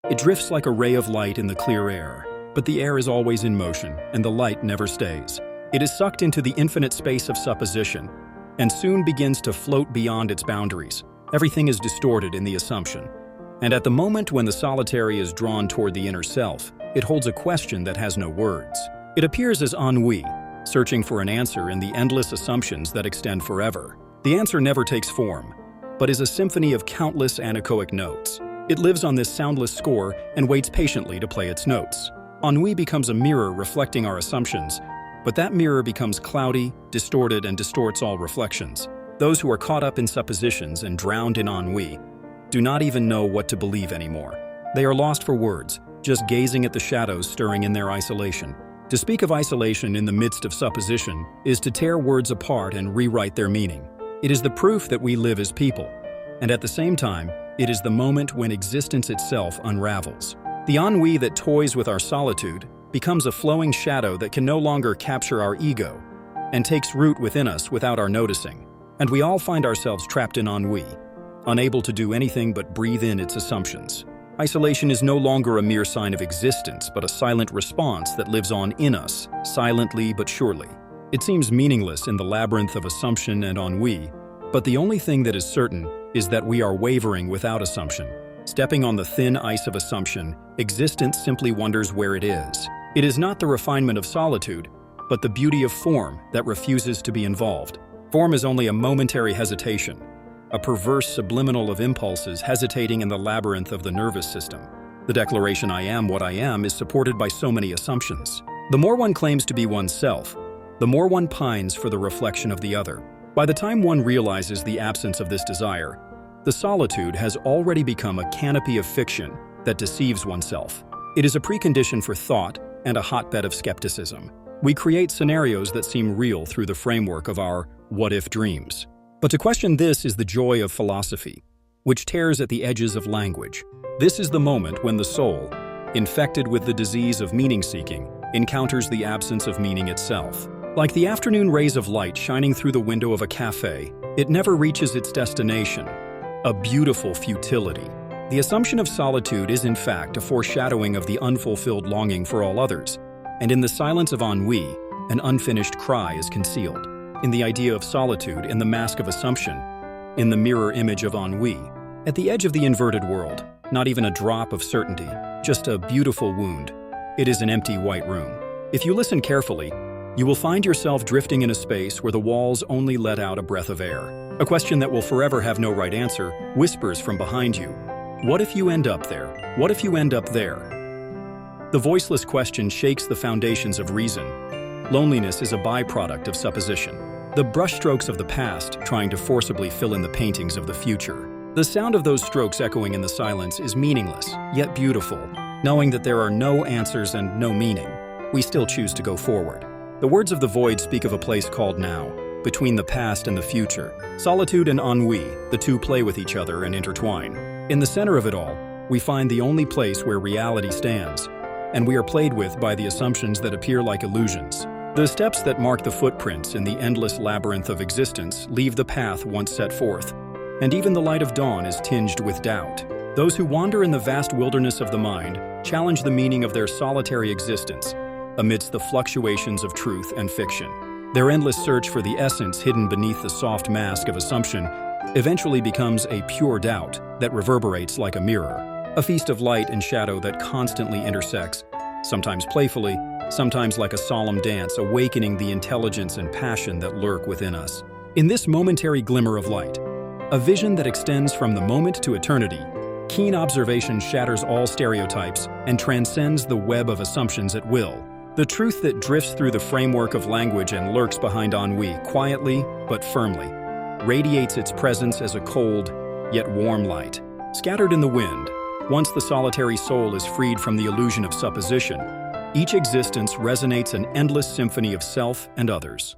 It drifts like a ray of light in the clear air, but the air is always in motion, and the light never stays. It is sucked into the infinite space of supposition, and soon begins to float beyond its boundaries. Everything is distorted in the assumption. And at the moment when the solitary is drawn toward the inner self, it holds a question that has no words. It appears as ennui, searching for an answer in the endless assumptions that extend forever. The answer never takes form, but is a symphony of countless anechoic notes. It lives on this soundless score and waits patiently to play its notes. Ennui becomes a mirror reflecting our assumptions, but that mirror becomes cloudy, distorted, and distorts all reflections. Those who are caught up in suppositions and drowned in ennui do not even know what to believe anymore. They are lost for words, just gazing at the shadows stirring in their isolation. To speak of isolation in the midst of supposition is to tear words apart and rewrite their meaning. It is the proof that we live as people, and at the same time, it is the moment when existence itself unravels. The ennui that toys with our solitude becomes a flowing shadow that can no longer capture our ego and takes root within us without our noticing. And we all find ourselves trapped in ennui, unable to do anything but breathe in its assumptions. Isolation is no longer a mere sign of existence, but a silent response that lives on in us, silently but surely. It seems meaningless in the labyrinth of assumption and ennui, but the only thing that is certain is that we are wavering without assumption. Stepping on the thin ice of assumption, existence simply wonders where it is. It is not the refinement of solitude, but the beauty of form that refuses to be involved. Form is only a momentary hesitation, a perverse subliminal of impulses hesitating in the labyrinth of the nervous system. The declaration "I am what I am" is supported by so many assumptions. The more one claims to be oneself, the more one pines for the reflection of the other. By the time one realizes the absence of this desire, the solitude has already become a canopy of fiction that deceives oneself. It is a precondition for thought and a hotbed of skepticism. We create scenarios that seem real through the framework of our what-if dreams. But to question this is the joy of philosophy, which tears at the edges of language. This is the moment when the soul, infected with the disease of meaning-seeking, encounters the absence of meaning itself. Like the afternoon rays of light shining through the window of a cafe, it never reaches its destination, a beautiful futility. The assumption of solitude is in fact a foreshadowing of the unfulfilled longing for all others, and in the silence of ennui, an unfinished cry is concealed. In the idea of solitude, in the mask of assumption, in the mirror image of ennui, at the edge of the inverted world, not even a drop of certainty, just a beautiful wound. It is an empty white room. If you listen carefully, you will find yourself drifting in a space where the walls only let out a breath of air. A question that will forever have no right answer whispers from behind you. What if you end up there? What if you end up there? The voiceless question shakes the foundations of reason. Loneliness is a byproduct of supposition. The brushstrokes of the past trying to forcibly fill in the paintings of the future. The sound of those strokes echoing in the silence is meaningless, yet beautiful. Knowing that there are no answers and no meaning, we still choose to go forward. The words of the void speak of a place called now, between the past and the future. Solitude and ennui, the two play with each other and intertwine. In the center of it all, we find the only place where reality stands, and we are played with by the assumptions that appear like illusions. The steps that mark the footprints in the endless labyrinth of existence leave the path once set forth, and even the light of dawn is tinged with doubt. Those who wander in the vast wilderness of the mind challenge the meaning of their solitary existence amidst the fluctuations of truth and fiction. Their endless search for the essence hidden beneath the soft mask of assumption eventually becomes a pure doubt that reverberates like a mirror, a feast of light and shadow that constantly intersects, sometimes playfully, sometimes like a solemn dance, awakening the intelligence and passion that lurk within us. In this momentary glimmer of light, a vision that extends from the moment to eternity, keen observation shatters all stereotypes and transcends the web of assumptions at will. The truth that drifts through the framework of language and lurks behind ennui quietly but firmly radiates its presence as a cold yet warm light. Scattered in the wind, once the solitary soul is freed from the illusion of supposition, each existence resonates an endless symphony of self and others.